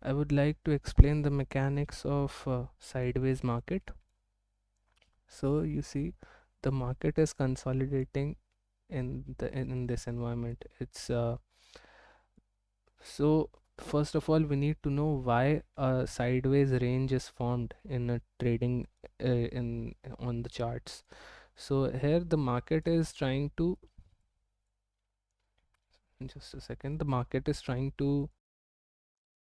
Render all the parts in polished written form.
I would like to explain the mechanics of sideways market. So you see, the market is consolidating in this environment. It's so first of all, we need to know why a sideways range is formed in a trading in on the charts. So here the market is trying to, just a second, the market is trying to,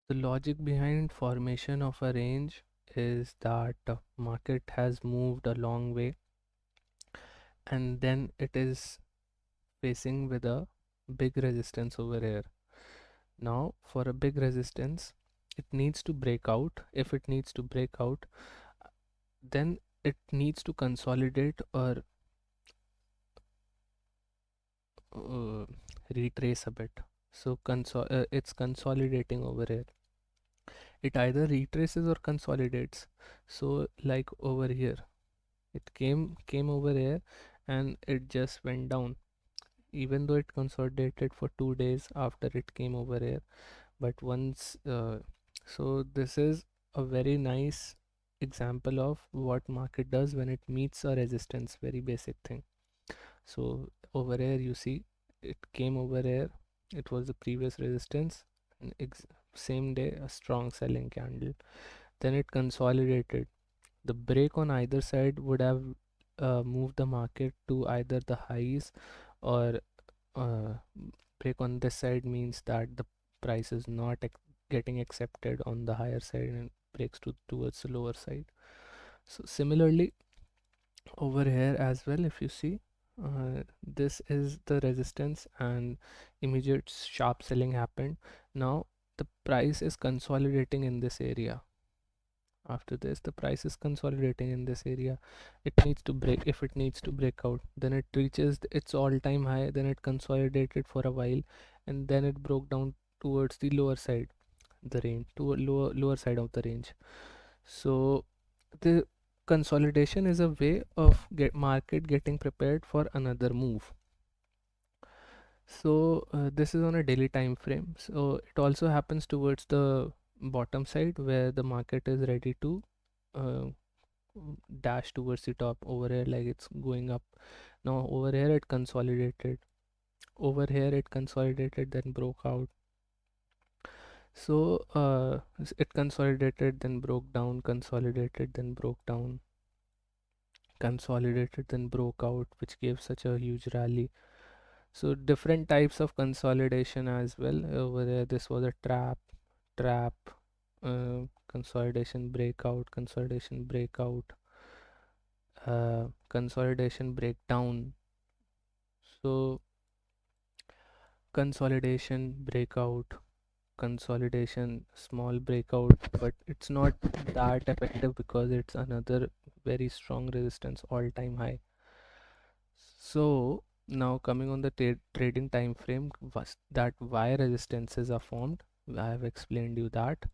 the logic behind formation of a range is that market has moved a long way and then it is facing with a big resistance over here. Now for a big resistance, it needs to break out. If it needs to break out, then it needs to consolidate or uh, retrace a bit. So it's consolidating over here. It either retraces or consolidates. So like over here, it came over here and it just went down, even though it consolidated for 2 days after it came over here. But once so this is a very nice example of what market does when it meets a resistance, very basic thing. So over here you see it came over here, it was the previous resistance, and same day a strong selling candle, then it consolidated. The break on either side would have moved the market to either the highs, or uh, break on this side means that the price is not getting accepted on the higher side and breaks towards the lower side. So similarly over here as well, if you see, this is the resistance and immediate sharp selling happened. Now the price is consolidating in this area. After this, the price is consolidating in this area. It needs to break. If it needs to break out, then it reaches its all-time high, then it consolidated for a while, and then it broke down towards the lower side, the range, to a lower side of the range. So the consolidation is a way of market getting prepared for another move. So this is on a daily time frame. So it also happens towards the bottom side where the market is ready to uh, dash towards the top. Over here, like it's going up. Now over here it consolidated, over here it consolidated, then broke out. So it consolidated, then broke down, consolidated, then broke down, consolidated, then broke out, which gave such a huge rally. So different types of consolidation as well. Over there, this was a trap, consolidation breakout, consolidation breakout, consolidation breakdown. So consolidation breakout, consolidation small breakout, but it's not that effective because it's another very strong resistance, all time high. So now coming on the trading time frame, was that why resistances are formed. I have explained you that.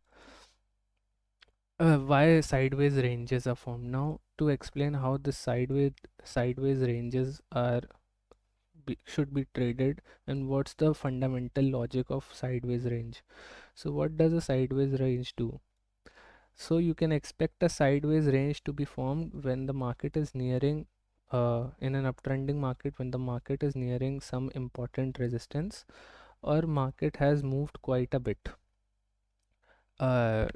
Why sideways ranges are formed. Now to explain how the sideways ranges are should be traded and what's the fundamental logic of sideways range. So what does a sideways range do? So you can expect a sideways range to be formed when the market is nearing, in an uptrending market, when the market is nearing some important resistance or market has moved quite a bit. Uh,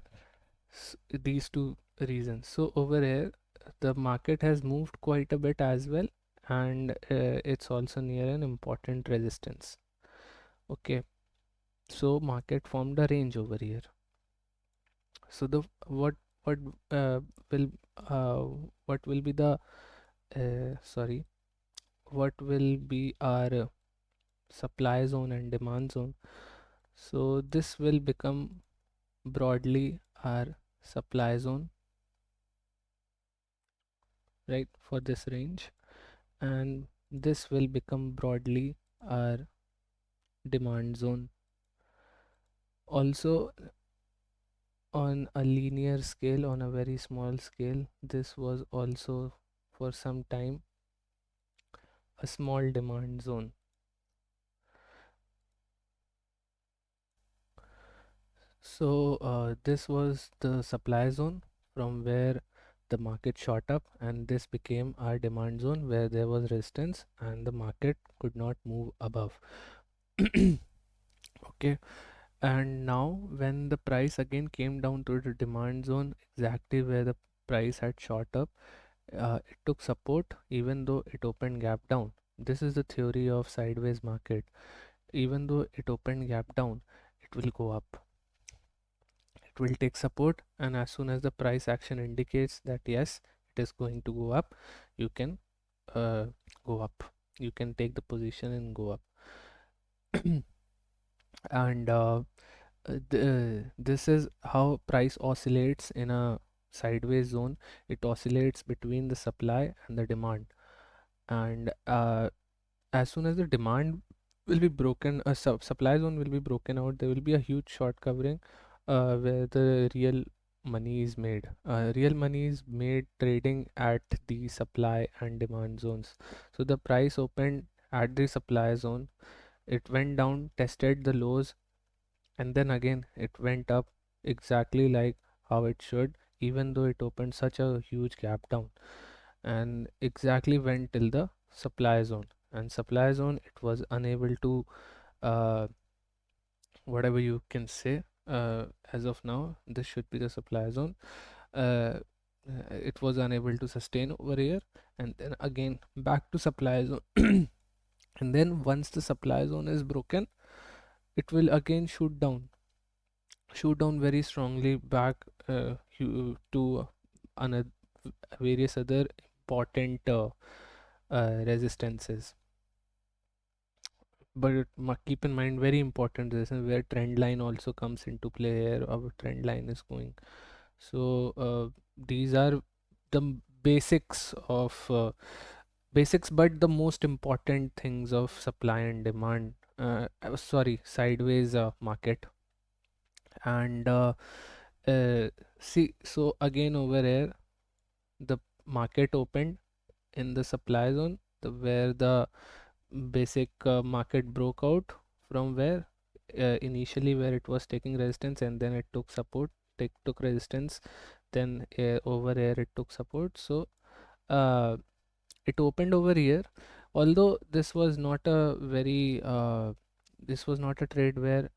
these two reasons. So over here, the market has moved quite a bit as well, and it's also near an important resistance. Okay, so market formed a range over here. So the what uh, will uh, what will be the sorry, what will be our supply zone and demand zone? So this will become broadly our supply zone, right, for this range, and this will become broadly our demand zone. Also, on a linear scale, on a very small scale, this was also for some time a small demand zone. So this was the supply zone from where the market shot up, and this became our demand zone where there was resistance and the market could not move above. Okay, and now when the price again came down to the demand zone, exactly where the price had shot up, it took support even though it opened gap down. This is the theory of sideways market. Even though it opened gap down, it will go up. It will take support, and as soon as the price action indicates that yes, it is going to go up, you can uh, go up. You can take the position and go up. And this is how price oscillates in a sideways zone. It oscillates between the supply and the demand, and as soon as the demand will be broken, a supply zone will be broken out, there will be a huge short covering where the real money is made. Real money is made trading at the supply and demand zones. So the price opened at the supply zone, it went down, tested the lows, and then again it went up exactly like how it should, even though it opened such a huge gap down, and exactly went till the supply zone. And supply zone, it was unable to uh, whatever you can say, as of now this should be the supply zone. uh, it was unable to sustain over here, and then again back to supply zone. And then once the supply zone is broken, it will again shoot down very strongly back to another various other important resistances. But keep in mind, very important resistance where trend line also comes into play here. Our trend line is going. So these are the basics of basics, but the most important things of supply and demand. Sorry, sideways market. And uh, see, so again over here, the market opened in the supply zone, where the basic market broke out from where initially where it was taking resistance, and then it took support, took resistance, then over here it took support. So uh, it opened over here, although this was not a trade where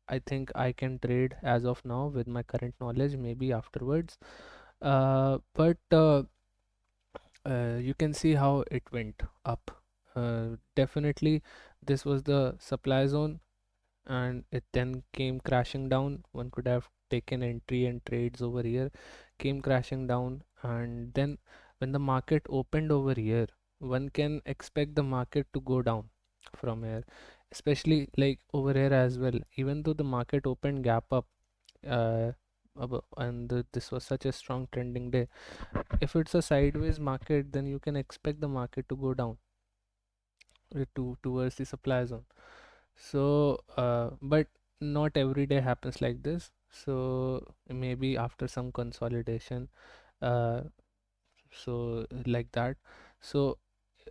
I think I can trade as of now with my current knowledge, maybe afterwards. But you can see how it went up. Definitely, this was the supply zone, and it then came crashing down. One could have taken entry and trades over here, came crashing down, and then when the market opened over here, one can expect the market to go down from here, especially like over here as well. Even though the market opened gap up, uh, and this was such a strong trending day, if it's a sideways market, then you can expect the market to go down towards the supply zone. So but not every day happens like this. So maybe after some consolidation, uh, so like that. So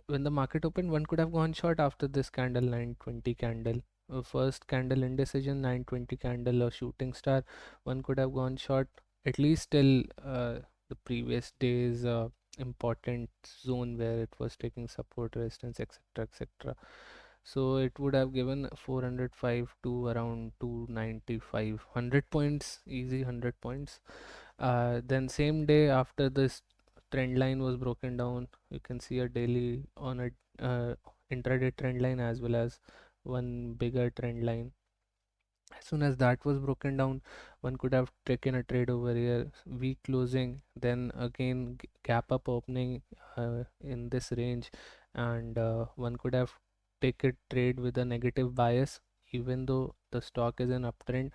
when the market opened, one could have gone short after this candle, 920 candle, first candle indecision, 920 candle or shooting star. One could have gone short at least till the previous day's important zone where it was taking support, resistance, etc., etc. So it would have given 405 to around 295, 100 points, easy 100 points. Then same day after this trend line was broken down, you can see a daily on a intraday trend line as well as one bigger trend line. As soon as that was broken down, one could have taken a trade over here, weak closing, then again gap up opening in this range, and one could have taken a trade with a negative bias, even though the stock is an uptrend.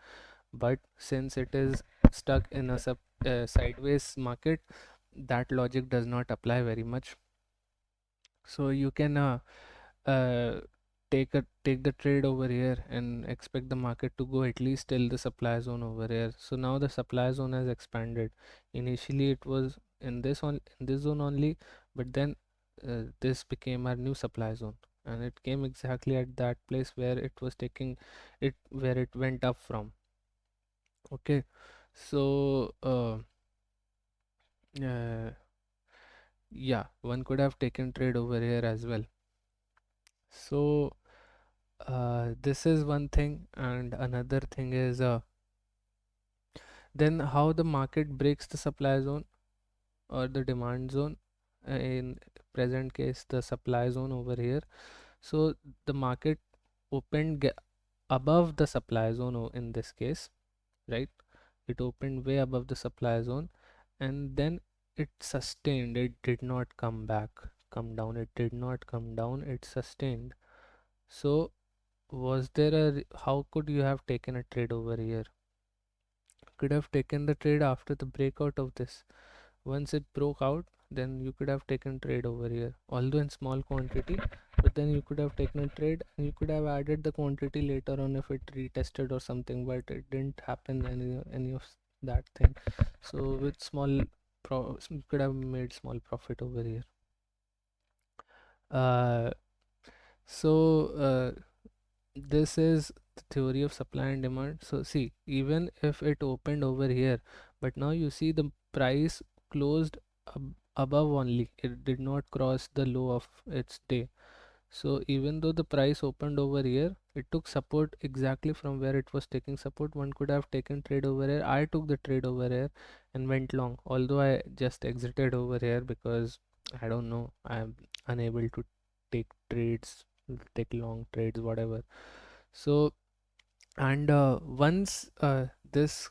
But since it is stuck in a sideways market, that logic does not apply very much. So you can uh, take the trade over here and expect the market to go at least till the supply zone over here. So now the supply zone has expanded. Initially it was in this zone only, but then this became our new supply zone, and it came exactly at that place where it was taking it where it went up from. Okay, so uh, yeah, one could have taken trade over here as well. So this is one thing, and another thing is then how the market breaks the supply zone or the demand zone. In present case, the supply zone over here. So the market opened above the supply zone in this case, right? It opened way above the supply zone, and then it sustained. It did not come down. It did not come down. It sustained. So was there how could you have taken a trade over here? Could have taken the trade after the breakout of this. Once it broke out, then you could have taken trade over here, although in small quantity, but then you could have taken a trade and you could have added the quantity later on if it retested or something, but it didn't happen any of that thing. So with small you could have made small profit over here. uh, so this is the theory of supply and demand. So see, even if it opened over here, but now you see the price closed above only, it did not cross the low of its day. So even though the price opened over here, it took support exactly from where it was taking support. One could have taken trade over here. I took the trade over here and went long, although I just exited over here because I don't know, I'm unable to take trades, take long trades, whatever. So and once this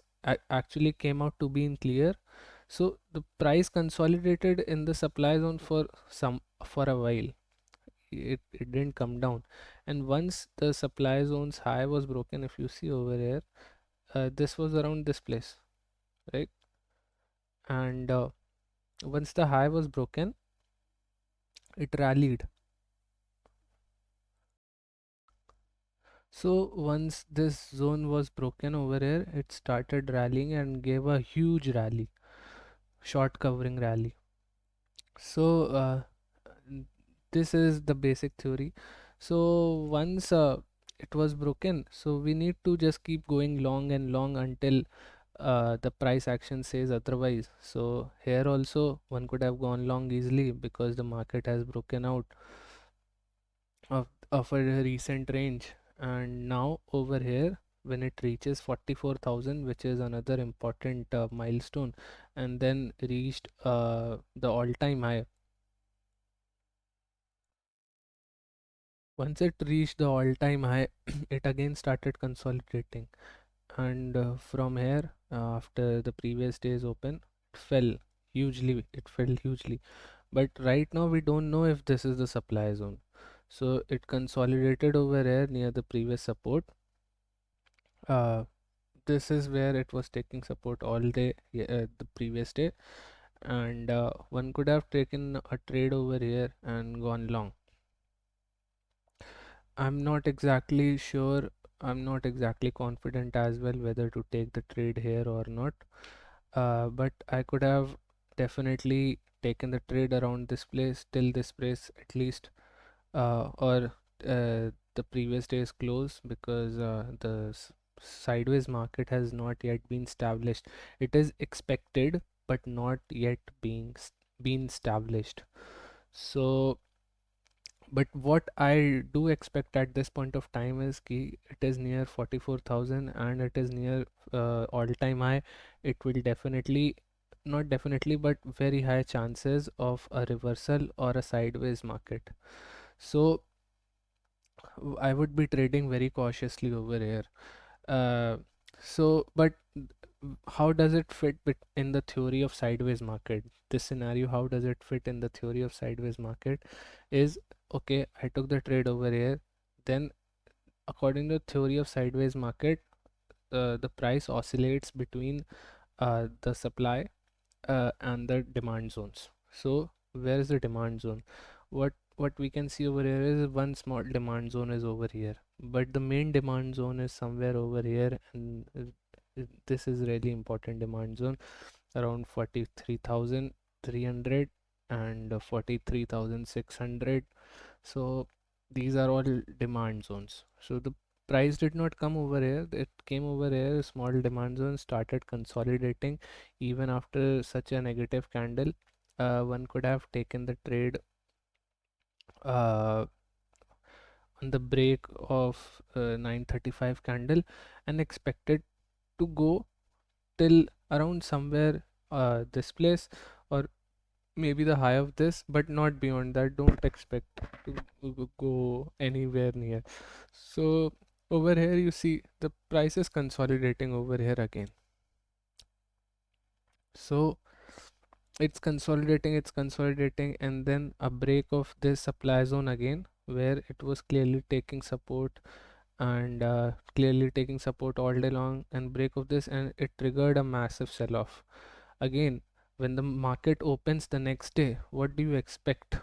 actually came out to be in clear, so the price consolidated in the supply zone for a while. It didn't come down, and once the supply zone's high was broken, if you see over here, this was around this place, right? And once the high was broken, it rallied. So once this zone was broken over here, it started rallying and gave a huge rally, short covering rally. So n- this is the basic theory. So once it was broken, so we need to just keep going long and long until the price action says otherwise. So here also one could have gone long easily because the market has broken out of a recent range, and now over here when it reaches 44,000, which is another important milestone, and then reached the all-time high. Once it reached the all-time high, it again started consolidating, and from here, after the previous day's open, it fell hugely. It fell hugely. But right now, we don't know if this is the supply zone. So it consolidated over here near the previous support. Uh, this is where it was taking support all day, the previous day, and one could have taken a trade over here and gone long. I'm not exactly sure. I'm not exactly confident as well whether to take the trade here or not. But I could have definitely taken the trade around this place till this place at least, or the previous day's close, because sideways market has not yet been established. It is expected, but not yet been established. So but what I do expect at this point of time is ki it is near 44,000 and it is near all-time high. It will definitely, not definitely, but very high chances of a reversal or a sideways market. So I would be trading very cautiously over here. Uh, but how does it fit in the theory of sideways market? This scenario, how does it fit in the theory of sideways market? Is okay, I took the trade over here. Then, according to theory of sideways market, the price oscillates between the supply and the demand zones. So, where is the demand zone? What we can see over here is one small demand zone is over here, but the main demand zone is somewhere over here, and this is really important demand zone around 43,300 and 43,600. So these are all demand zones. So the price did not come over here, it came over here. Small demand zone started consolidating even after such a negative candle. One could have taken the trade uh, on the break of 9:35 candle and expected to go till around somewhere this place, or maybe the high of this, but not beyond that. Don't expect to go anywhere near. So over here you see the price is consolidating over here again. So it's consolidating, and then a break of this supply zone again, where it was clearly taking support, and clearly taking support all day long, and break of this, and it triggered a massive sell off again. When the market opens the next day, what do you expect?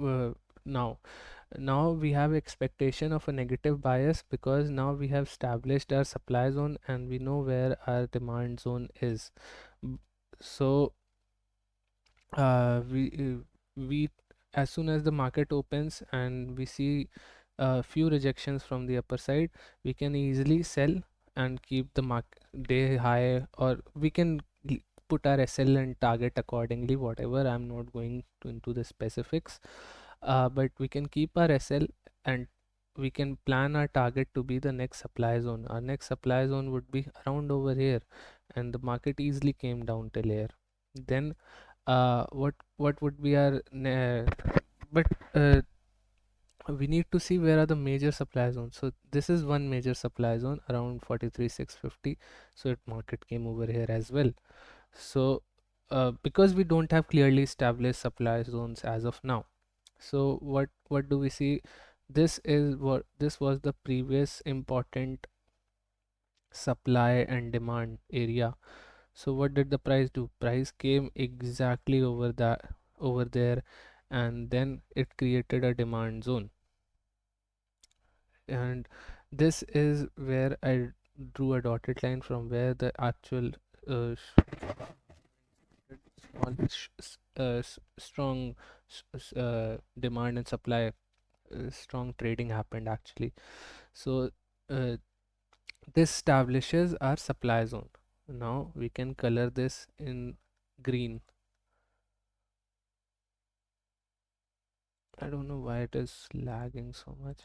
uh, now now we have expectation of a negative bias, because now we have established our supply zone and we know where our demand zone is. B- so we as soon as the market opens and we see a few rejections from the upper side, we can easily sell and keep the market day high, or we can put our SL and target accordingly, whatever. I'm not going into the specifics, but we can keep our SL, and we can plan our target to be the next supply zone. Our next supply zone would be around over here, and the market easily came down till here. Then what would be our but we need to see where are the major supply zones. So this is one major supply zone around 43,650. So it market came over here as well. So because we don't have clearly established supply zones as of now, so what do we see? This was the previous important supply and demand area. So what did the price do? Price came exactly over there, and then it created a demand zone. And this is where I drew a dotted line from where the actual small strong demand and supply, strong trading happened actually. So uh, this establishes our supply zone. Now we can color this in green. I don't know why it is lagging so much.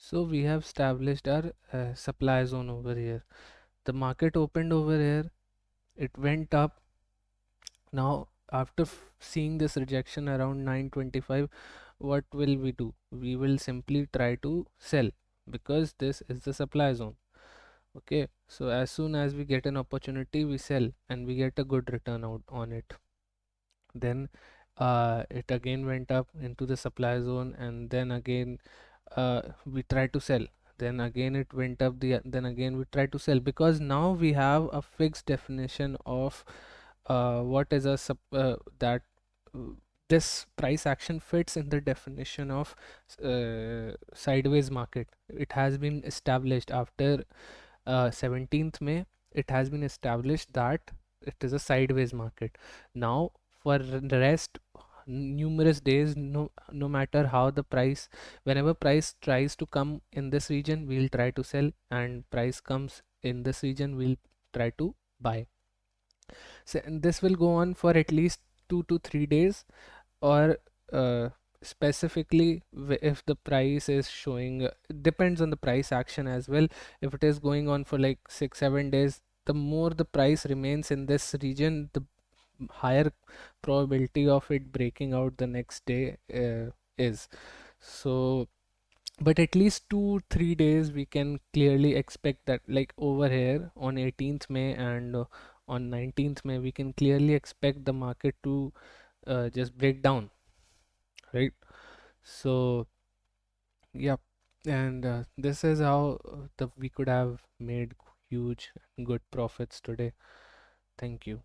So we have established our supply zone over here. The market opened over here, it went up. Now after seeing this rejection around 925, what will we do? We will simply try to sell, because this is the supply zone. Okay, so as soon as we get an opportunity, we sell and we get a good return out on it. Then it again went up into the supply zone, and then again we try to sell. Then again it went up, then again we try to sell, because now we have a fixed definition of what is a that uh, this price action fits in the definition of sideways market. It has been established after 17th May. It has been established that it is a sideways market. Now for the rest numerous days, no matter how the price, whenever price tries to come in this region, we'll try to sell, and price comes in this region, we'll try to buy. So and this will go on for at least 2 to 3 days, or uh, specifically if the price is showing, depends on the price action as well. If it is going on for like 6 7 days, the more the price remains in this region, the higher probability of it breaking out the next day is. So but at least 2 3 days we can clearly expect that, like over here on 18th May and on 19th May, we can clearly expect the market to just break down, right? So yep. And this is how we could have made huge good profits today. Thank you.